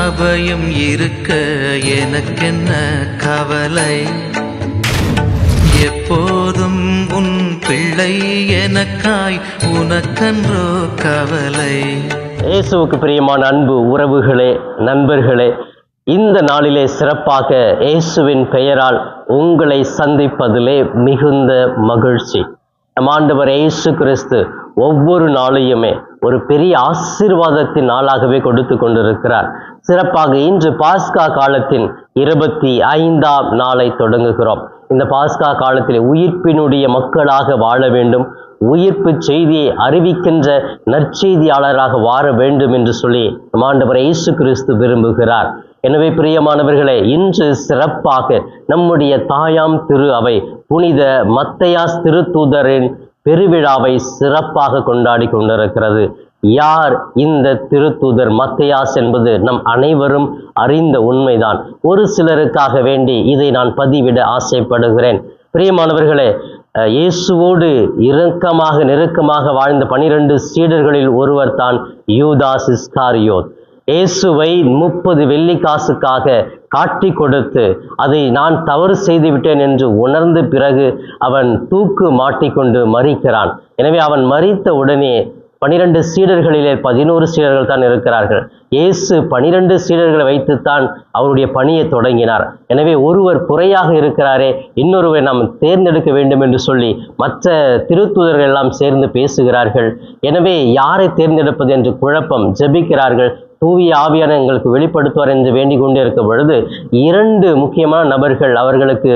அபயம் இருக்க எனக்கென்ன கவலை, எப்போதும் உன் பிள்ளை எனக்காய் உனக்கன்றோ கவலை. இயேசுவுக்கு பிரியமான அன்பு உறவுகளே, நண்பர்களே, இந்த நாளிலே சிறப்பாக இயேசுவின் பெயரால் உங்களை சந்திப்பதிலே மிகுந்த மகிழ்ச்சி. நம் ஆண்டவர் இயேசு கிறிஸ்து ஒவ்வொரு நாளையுமே ஒரு பெரிய ஆசீர்வாதத்தின் நாளாகவே கொடுத்து கொண்டிருக்கிறார். சிறப்பாக இன்று பாஸ்கா காலத்தின் 25ஆம் நாளை தொடங்குகிறோம். இந்த பாஸ்கா காலத்தில் உயிர்ப்பினுடைய மக்களாக வாழ வேண்டும், உயிர்ப்பு செய்தியை அறிவிக்கின்ற நற்செய்தியாளராக வாழ வேண்டும் என்று சொல்லி நம் ஆண்டவர் இயேசு கிறிஸ்து விரும்புகிறார். எனவே பிரியமானவர்களே, இன்று சிறப்பாக நம்முடைய தாயாம் திரு அவை புனித மத்தேயாஸ் திருத்தூதரின் பெருவிழாவை சிறப்பாக கொண்டாடி கொண்டிருக்கிறது. யார் இந்த திருத்தூதர் மத்தேயாஸ் என்பது நம் அனைவரும் அறிந்த உண்மைதான். ஒரு சிலருக்காக வேண்டி இதை நான் பதிவிட ஆசைப்படுகிறேன். பிரியமானவர்களே, இயேசுவோடு நெருக்கமாக வாழ்ந்த 12 சீடர்களில் ஒருவர் தான் யூதாஸ் இஸ்காரியோத். இயேசுவை 30 வெள்ளிக்காசுக்காக காட்டி கொடுத்து அதை நான் தவறு செய்து விட்டேன் என்று உணர்ந்த பிறகு அவன் தூக்கு மாட்டிக்கொண்டு மரிக்கிறான். எனவே அவன் மரித்த உடனே 12 சீடர்களிலே 11 சீடர்கள் தான் இருக்கிறார்கள். இயேசு 12 சீடர்களை வைத்துத்தான் அவருடைய பணியை தொடங்கினார். எனவே ஒருவர் குறையாக இருக்கிறாரே, இன்னொருவரை நாம் தேர்ந்தெடுக்க வேண்டும் என்று சொல்லி மற்ற திருத்தூதர்கள் எல்லாம் சேர்ந்து பேசுகிறார்கள். எனவே யாரை தேர்ந்தெடுப்பது என்று குழப்பம், ஜெபிக்கிறார்கள். தூய ஆவியான எங்களுக்கு வெளிப்படுத்துவார் என்று வேண்டிக் கொண்டே இருக்க பொழுது 2 முக்கியமான நபர்கள் அவர்களுக்கு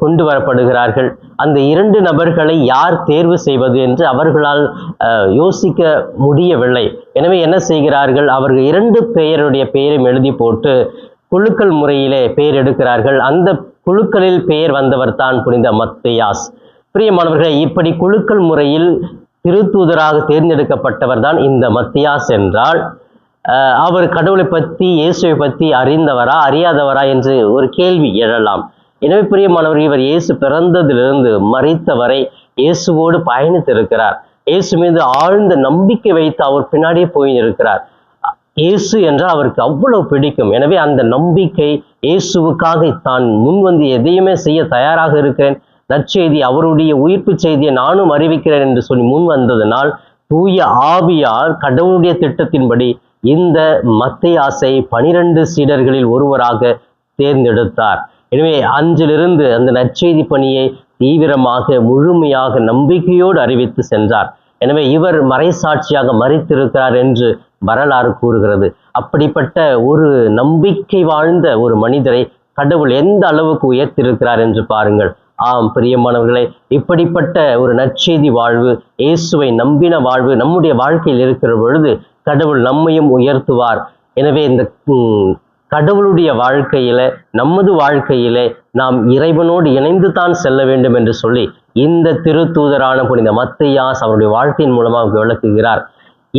கொண்டு வரப்படுகிறார்கள். அந்த 2 நபர்களை யார் தேர்வு செய்வது என்று அவர்களால் யோசிக்க முடியவில்லை. எனவே என்ன செய்கிறார்கள், அவர்கள் 2 பெயருடைய பெயரையும் எழுதி போட்டு குழுக்கள் முறையிலே பெயர் எடுக்கிறார்கள். அந்த குழுக்களில் பெயர் வந்தவர் தான் புனித மத்தேயாஸ். பிரியமானவர்களே, இப்படி குழுக்கள் முறையில் திருத்தூதராக தேர்ந்தெடுக்கப்பட்டவர் தான் இந்த மத்தேயாஸ் என்றால், அவர் கடவுளை பற்றி இயேசுவை பற்றி அறிந்தவரா அறியாதவரா என்று ஒரு கேள்வி எழலாம். எனவே பிரியமானவர்கள், இவர் இயேசு பிறந்ததிலிருந்து மரித்தவரை இயேசுவோடு பயணித்திருக்கிறார். இயேசு மீது ஆழ்ந்த நம்பிக்கை வைத்து அவர் பின்னாடியே போயிருக்கிறார். இயேசு என்றால் அவருக்கு அவ்வளவு பிடிக்கும். எனவே அந்த நம்பிக்கை, இயேசுவுக்காக தான் முன்வந்து எதையுமே செய்ய தயாராக இருக்கிறேன், நற்செய்தி அவருடைய உயிர்ப்பு செய்தியை நானும் அறிவிக்கிறேன் என்று சொல்லி முன் வந்ததனால் தூய ஆவியார் கடவுளுடைய திட்டத்தின்படி இந்த மத்தேயாசை 12 சீடர்களில் ஒருவராக தேர்ந்தெடுத்தார். எனவே அன்றிலிருந்து அந்த நற்செய்தி பணியை தீவிரமாக முழுமையாக நம்பிக்கையோடு அறிவித்து சென்றார். எனவே இவர் மறைசாட்சியாக மரித்திருக்கிறார் என்று வரலாறு கூறுகிறது. அப்படிப்பட்ட ஒரு நம்பிக்கை வாழ்ந்த ஒரு மனிதரை கடவுள் எந்த அளவுக்கு உயர்த்திருக்கிறார் என்று பாருங்கள். ஆம் பிரியமானவர்களே, இப்படிப்பட்ட ஒரு நற்செய்தி வாழ்வு, இயேசுவை நம்பின வாழ்வு நம்முடைய வாழ்க்கையில் இருக்கிற பொழுது கடவுள் நம்மையும் உயர்த்துவார். எனவே இந்த கடவுளுடைய வாழ்க்கையில, நமது வாழ்க்கையில நாம் இறைவனோடு இணைந்து தான் செல்ல வேண்டும் என்று சொல்லி இந்த திருத்தூதரான புனித மத்தேயாஸ் அவருடைய வாழ்க்கையின் மூலமாக விளக்குகிறார்.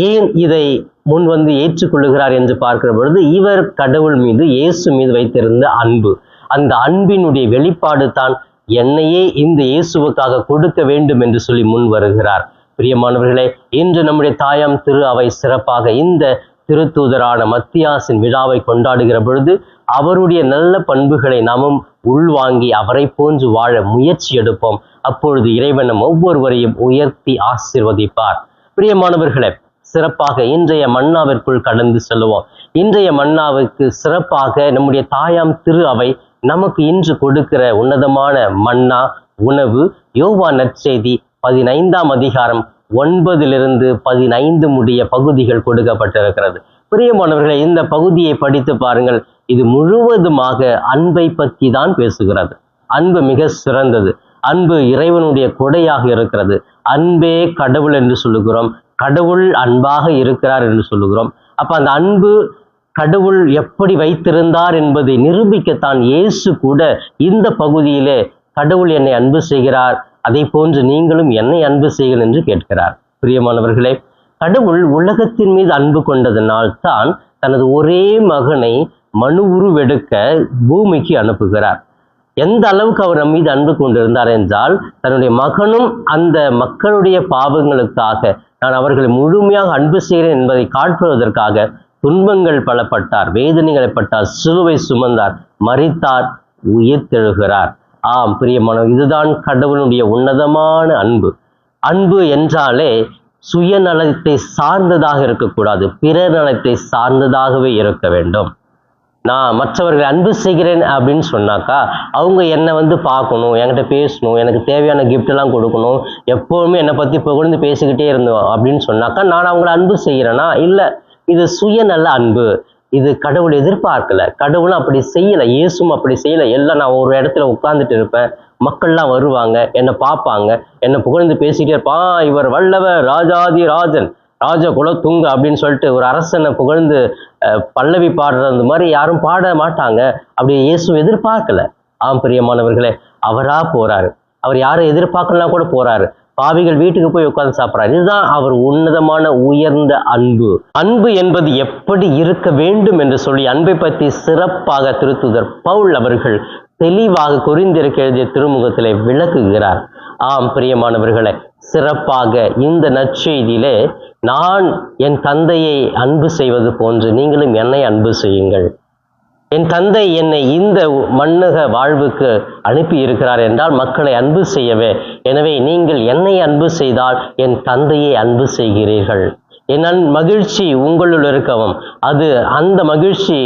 ஏன் இதை முன் வந்து ஏற்றுக்கொள்ளுகிறார் என்று பார்க்கிற பொழுது, இவர் கடவுள் மீது, இயேசு மீது வைத்திருந்த அன்பு, அந்த அன்பினுடைய வெளிப்பாடு தான் என்னையே இந்த இயேசுவுக்காக கொடுக்க வேண்டும் என்று சொல்லி முன் வருகிறார். பிரியமானவர்களே, இன்று நம்முடைய தாயாம் திரு அவை சிறப்பாக இந்த திருத்தூதரான மத்தேயாசின் விழாவை கொண்டாடுகிற பொழுது அவருடைய நல்ல பண்புகளை நாமும் உள்வாங்கி அவரை போன்று வாழ முயற்சி எடுப்போம். அப்பொழுது இறைவன் நம் ஒவ்வொருவரையும் உயர்த்தி ஆசீர்வதிப்பார். பிரியமானவர்களே, சிறப்பாக இன்றைய மன்னாவிற்குள் கடந்து செல்லுவோம். இன்றைய மன்னாவுக்கு சிறப்பாக நம்முடைய தாயாம் திரு அவை நமக்கு இன்று கொடுக்கிற உன்னதமான மன்னா உணவு யோவான் நற்செய்தி 15ஆம் அதிகாரம் 9 - 15 முடிய பகுதிகள் கொடுக்கப்பட்டிருக்கிறது. பிரியமானவர்களை, இந்த பகுதியை படித்து பாருங்கள். இது முழுவதுமாக அன்பை பற்றி தான் பேசுகிறது. அன்பு மிக சிறந்தது. அன்பு இறைவனுடைய கொடையாக இருக்கிறது. அன்பே கடவுள் என்று சொல்லுகிறோம். கடவுள் அன்பாக இருக்கிறார் என்று சொல்லுகிறோம். அப்ப அந்த அன்பு கடவுள் எப்படி வைத்திருந்தார் என்பதை நிரூபிக்கத்தான் இயேசு கூட இந்த பகுதியிலே கடவுள் என்னை அன்பு செய்கிறார், அதை போன்று நீங்களும் என்னை அன்பு செய்யுங்கள் என்று கேட்கிறார். பிரியமானவர்களே, கடவுள் உலகத்தின் மீது அன்பு கொண்டதனால் தான் தனது ஒரே மகனை மனு உருவெடுக்க பூமிக்கு அனுப்புகிறார். எந்த அளவுக்கு அவர் நம் மீது அன்பு கொண்டிருந்தார் என்றால், தன்னுடைய மகனும் அந்த மக்களுடைய பாவங்களுக்காக நான் அவர்களை முழுமையாக அன்பு செய்கிறேன் என்பதை காட்டுவதற்காக துன்பங்கள் பலப்பட்டார், வேதனைகளை பட்டார், சிலுவை சுமந்தார், மரித்தார், உயிர்த்தெழுகிறார். ஆம் பிரியமானவர், இதுதான் கடவுளுடைய உன்னதமான அன்பு. அன்பு என்றாலே சுயநலத்தை சார்ந்ததாக இருக்கக்கூடாது, பிறர் நலத்தை சார்ந்ததாகவே இருக்க வேண்டும். நான் மற்றவர்கள் அன்பு செய்கிறேன் அப்படின்னு சொன்னாக்கா அவங்க என்னை பார்க்கணும், என்கிட்ட பேசணும், எனக்கு தேவையான கிஃப்டெல்லாம் கொடுக்கணும், எப்போவுமே என்னை பற்றி புகழ்ந்து பேசிக்கிட்டே இருந்தோம் அப்படின்னு சொன்னாக்கா நான் அவங்கள அன்பு செய்கிறேன்னா இல்லை. இது சுயநல அன்பு. இது கடவுள் எதிர்பார்க்கல. கடவுளும் அப்படி செய்யலை, இயேசுவும் அப்படி செய்யலை. எல்லாம் நான் ஒரு இடத்துல உட்கார்ந்துட்டு இருப்பேன், மக்கள்லாம் வருவாங்க, என்னை பார்ப்பாங்க, என்னை புகழ்ந்து பேசிக்கிட்டே இருப்பான், இவர் வல்லவர், ராஜாதி ராஜன், ராஜ குலத்துங்க அப்படின்னு சொல்லிட்டு ஒரு அரசனை புகழ்ந்து பல்லவி பாடுறது மாதிரி யாரும் பாட மாட்டாங்க. அப்படி இயேசு எதிர்பார்க்கல. ஆம் பிரியமானவர்களே, அவரா போறாரு. அவர் யாரை எதிர்பார்க்கலாம் கூட போறாரு. பாவிகள் வீட்டுக்கு போய் உட்கார்ந்து சாப்பிட்றாரு. இதுதான் அவர் உன்னதமான உயர்ந்த அன்பு. அன்பு என்பது எப்படி இருக்க வேண்டும் என்று சொல்லி அன்பை பற்றி சிறப்பாக திருத்தூதர் பவுல் அவர்கள் தெளிவாக கொரிந்தியருக்கு எழுதிய திருமுகத்திலே விளக்குகிறார். ஆம் பிரியமானவர்களே, சிறப்பாக இந்த நற்செய்தியிலே நான் என் தந்தையை அன்பு செய்வது போன்று நீங்களும் என்னை அன்பு செய்யுங்கள். என் தந்தை என்னை இந்த மண்ணுக வாழ்வுக்கு அனுப்பி இருக்கிறார் என்றால் மக்களை அன்பு செய்யவே. எனவே நீங்கள் என்னை அன்பு செய்தால் என் தந்தையை அன்பு செய்கிறீர்கள். என் மகிழ்ச்சி உங்களுள் இருக்கவும், அது அந்த மகிழ்ச்சி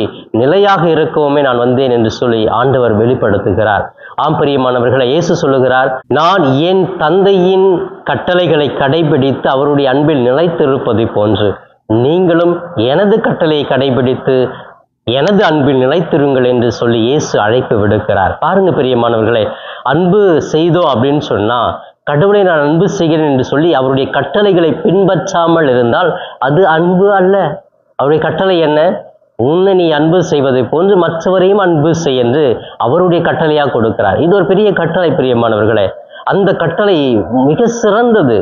நிலையாக இருக்கவுமே நான் வந்தேன் என்று சொல்லி ஆண்டவர் வெளிப்படுத்துகிறார். ஆம் பிரியமானவர்களை, இயேசு சொல்லுகிறார், நான் என் தந்தையின் கட்டளைகளை கடைபிடித்து அவருடைய அன்பில் நிலைத்திருப்பதை போன்று நீங்களும் எனது கட்டளையை கடைபிடித்து எனது அன்பில் நிலைத்திருங்கள் என்று சொல்லி இயேசு அழைப்பு விடுக்கிறார். பாருங்க பிரியமானவர்களே, அன்பு செய்தோம் அப்படின்னு சொன்னா, கடவுளை நான் அன்பு செய்கிறேன் என்று சொல்லி அவருடைய கட்டளைகளை பின்பற்றாமல் இருந்தால் அது அன்பு அல்ல. அவருடைய கட்டளை என்ன? உன்னை நீ அன்பு செய்வதை போன்று மற்றவரையும் அன்பு செய் என்று அவருடைய கட்டளையாக கொடுக்கிறார். இது ஒரு பெரிய கட்டளை பிரியமானவர்களே. அந்த கட்டளை மிக சிறந்தது.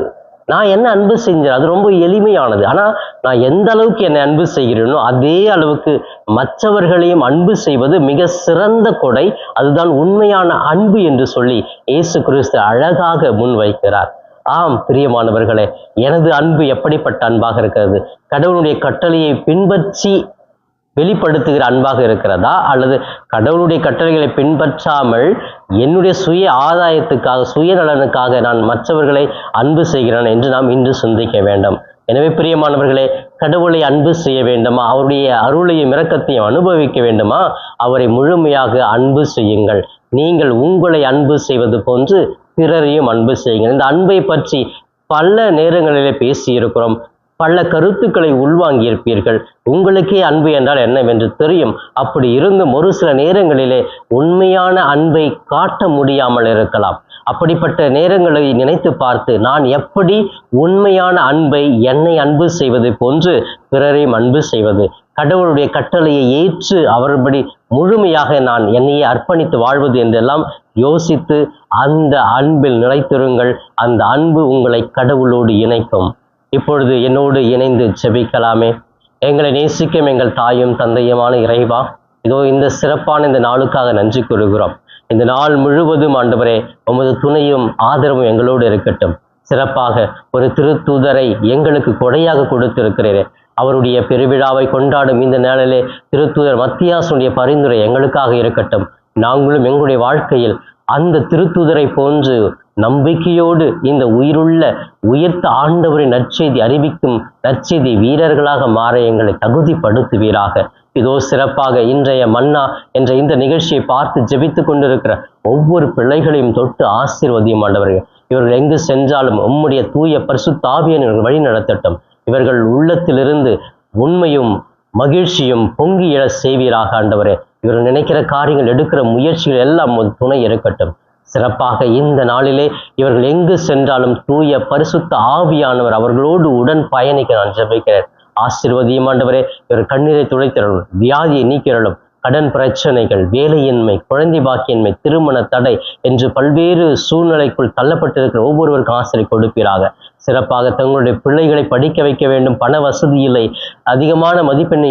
நான் என்ன அன்பு செஞ்சேன், அது ரொம்ப எளிமையானது. ஆனால் நான் எந்த அளவுக்கு என்னை அன்பு செய்கிறேனோ அதே அளவுக்கு மற்றவர்களையும் அன்பு செய்வது மிக சிறந்த கொடை. அதுதான் உண்மையான அன்பு என்று சொல்லி இயேசு கிறிஸ்து அழகாக முன்வைக்கிறார். ஆம் பிரியமானவர்களே, எனது அன்பு எப்படிப்பட்ட அன்பாக இருக்கிறது? கடவுளுடைய கட்டளையை பின்பற்றி வெளிப்படுத்துகிற அன்பாக இருக்கிறதா, அல்லது கடவுளுடைய கட்டளைகளை பின்பற்றாமல் என்னுடைய சுய ஆதாயத்துக்காக, சுயநலனுக்காக நான் மற்றவர்களை அன்பு செய்கிறேன் என்று நாம் இன்று சிந்திக்க வேண்டும். எனவே பிரியமானவர்களே, கடவுளை அன்பு செய்ய வேண்டுமா? அவருடைய அருளையும் இரக்கத்தையும் அனுபவிக்க வேண்டுமா? அவரை முழுமையாக அன்பு செய்யுங்கள். நீங்கள் உங்களை அன்பு செய்வது போன்று பிறரையும் அன்பு செய்யுங்கள். இந்த அன்பை பற்றி பல நேரங்களிலே பேசியிருக்கிறோம், பல கருத்துக்களை உள்வாங்கியிருப்பீர்கள். உங்களுக்கே அன்பு என்றால் என்னவென்று தெரியும். அப்படி இருந்தும் ஒரு சில நேரங்களிலே உண்மையான அன்பை காட்ட முடியாமல் இருக்கலாம். அப்படிப்பட்ட நேரங்களை நினைத்து பார்த்து, நான் எப்படி உண்மையான அன்பை, என்னை அன்பு செய்வது போன்று பிறரையும் அன்பு செய்வது, கடவுளுடைய கட்டளையை ஏற்று அவர்படி முழுமையாக நான் என்னையே அர்ப்பணித்து வாழ்வது என்றெல்லாம் யோசித்து அந்த அன்பில் நிலைத்திருங்கள். அந்த அன்பு உங்களை கடவுளோடு இணைக்கும். இப்பொழுது என்னோடு இணைந்து ஜெபிக்கலாமே. எங்களை நேசிக்கும் எங்கள் தாயும் தந்தையுமான இறைவா, இதோ இந்த சிறப்பான இந்த நாளுக்காக நன்றி கூறுகிறோம். இந்த நாள் முழுவதும் ஆண்டவரே, உமது துணையும் ஆதரவும் எங்களோடு இருக்கட்டும். சிறப்பாக ஒரு திருத்தூதரை எங்களுக்கு கொடையாக கொடுத்திருக்கிறீரே, அவருடைய பெருவிழாவை கொண்டாடும் இந்த நாளிலே திருத்தூதர் மத்தியாசுடைய பரிந்துரை எங்களுக்காக இருக்கட்டும். நாங்களும் எங்களுடைய வாழ்க்கையில் அந்த திருத்தூதரை போன்று நம்பிக்கையோடு இந்த உயிருள்ள உயிர்த்த ஆண்டவரின் நற்செய்தி அறிவிக்கும் நற்செய்தி வீரர்களாக மாற எங்களை தகுதிப்படுத்துவீராக. இதோ சிறப்பாக இன்றைய மன்னா என்ற இந்த நிகழ்ச்சியை பார்த்து ஜெபித்து கொண்டிருக்கிற ஒவ்வொரு பிள்ளைகளையும் தொட்டு ஆசீர்வதியும் ஆண்டவர்கள். இவர்கள் எங்கு சென்றாலும் உம்முடைய தூய பரிசுத்த ஆவியை வழி நடத்தட்டும். இவர்கள் உள்ளத்திலிருந்து உண்மையும் மகிழ்ச்சியும் பொங்கி எழ செய்வீராக ஆண்டவரே. இவர்கள் நினைக்கிற காரியங்கள், எடுக்கிற முயற்சிகள் எல்லாம் துணை இருக்கட்டும். சிறப்பாக இந்த நாளிலே இவர்கள் எங்கு சென்றாலும் தூய பரிசுத்த ஆவியானவர் அவர்களோடு உடன் பயணிக்க நான் ஜெபிக்கிறேன். ஆசீர்வதியும் ஆண்டவரே. இவர் கண்ணீரை துடைத்திரலும், வியாதியை நீக்கிறலும், கடன் பிரச்சனைகள், வேலையின்மை, குழந்தை பாக்கியின்மை, திருமண தடை என்று பல்வேறு சூழ்நிலைக்குள் தள்ளப்பட்டிருக்கிற ஒவ்வொருவருக்கும் ஆசிரியை கொடுப்பீராக. சிறப்பாக தங்களுடைய பிள்ளைகளை படிக்க வைக்க வேண்டும், பண வசதி இல்லை, அதிகமான மதிப்பெண்ணை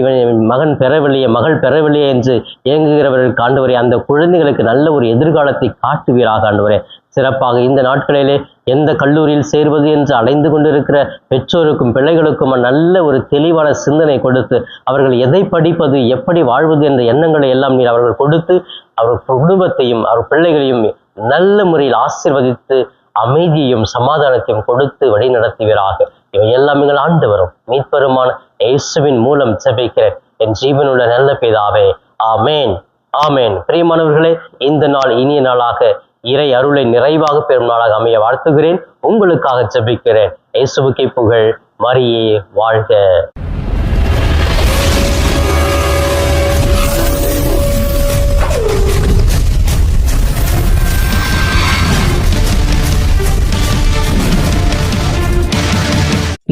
மகன் பெறவில்லையே, மகள் பெறவில்லையே என்று இயங்குகிறவர்களுக்கு ஆண்டவரே, அந்த குழந்தைகளுக்கு நல்ல ஒரு எதிர்காலத்தை காட்டுவீராக ஆண்டவரே. சிறப்பாக இந்த நாட்களிலே எந்த கல்லூரியில் சேர்வது என்று அலைந்து கொண்டிருக்கிற பெற்றோருக்கும் பிள்ளைகளுக்கும் நல்ல ஒரு தெளிவான சிந்தனை கொடுத்து அவர்கள் எதை படிப்பது, எப்படி வாழ்வது என்ற எண்ணங்களை எல்லாம் நீர் அவர்கள் கொடுத்து அவர் குடும்பத்தையும் அவர் பிள்ளைகளையும் நல்ல முறையில் ஆசீர்வதித்து அமைதியையும் சமாதானத்தையும் கொடுத்து வழி நடத்துவீராக. இவை எல்லாம் எங்கள் ஆண்டவரும் மீட்பெருமான இயேசுவின் மூலம் ஜெபிக்கிறேன் என் ஜீவனுள்ள நல்ல பிதாவே. ஆமேன், ஆமேன். பிரியமானவர்களே, இந்த நாள் இனிய நாளாக இறை அருளை நிறைவாக பெறும் நாளாக அமைய வாழ்த்துகிறேன். உங்களுக்காக ஜெபிக்கிறேன். இயேசுவுக்கே புகழ், மரியே வாழ்க.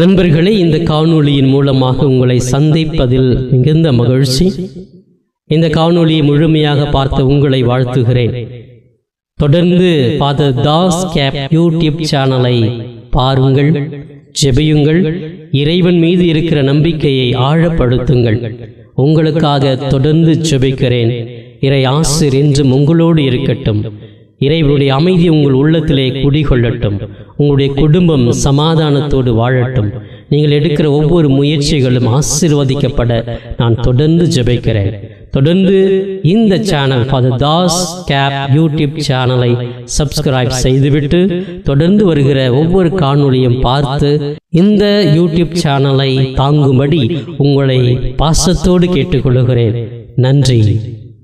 நண்பர்களே, இந்த காணொளியின் மூலமாக உங்களை சந்திப்பதில் மிகுந்த மகிழ்ச்சி. இந்த காணொளியை முழுமையாக பார்த்த உங்களை வாழ்த்துகிறேன். தொடர்ந்து ஃபாதர் தாஸ் கேப் யூடியூப் சேனலை பாருங்கள், ஜெபியுங்கள், இறைவன் மீது இருக்கிற நம்பிக்கையை ஆழப்படுத்துங்கள். உங்களுக்காக தொடர்ந்து ஜெபிக்கிறேன். இறை ஆசிர் என்றும் உங்களோடு இருக்கட்டும். இறைவனுடைய அமைதி உங்கள் உள்ளத்திலே குடிகொள்ளட்டும். உங்களுடைய குடும்பம் சமாதானத்தோடு வாழட்டும். நீங்கள் எடுக்கிற ஒவ்வொரு முயற்சிகளும் ஆசீர்வதிக்கப்பட நான் தொடர்ந்து ஜெபிக்கிறேன். தொடர்ந்து இந்த சேனல் ஃபாதர் தாஸ் கேப் யூடியூப் சேனலை சப்ஸ்கிரைப் செய்துவிட்டு தொடர்ந்து வருகிற ஒவ்வொரு காணொளியும் பார்த்து இந்த யூடியூப் சேனலை தாங்கும்படி உங்களை பாசத்தோடு கேட்டுக்கொள்கிறேன். நன்றி.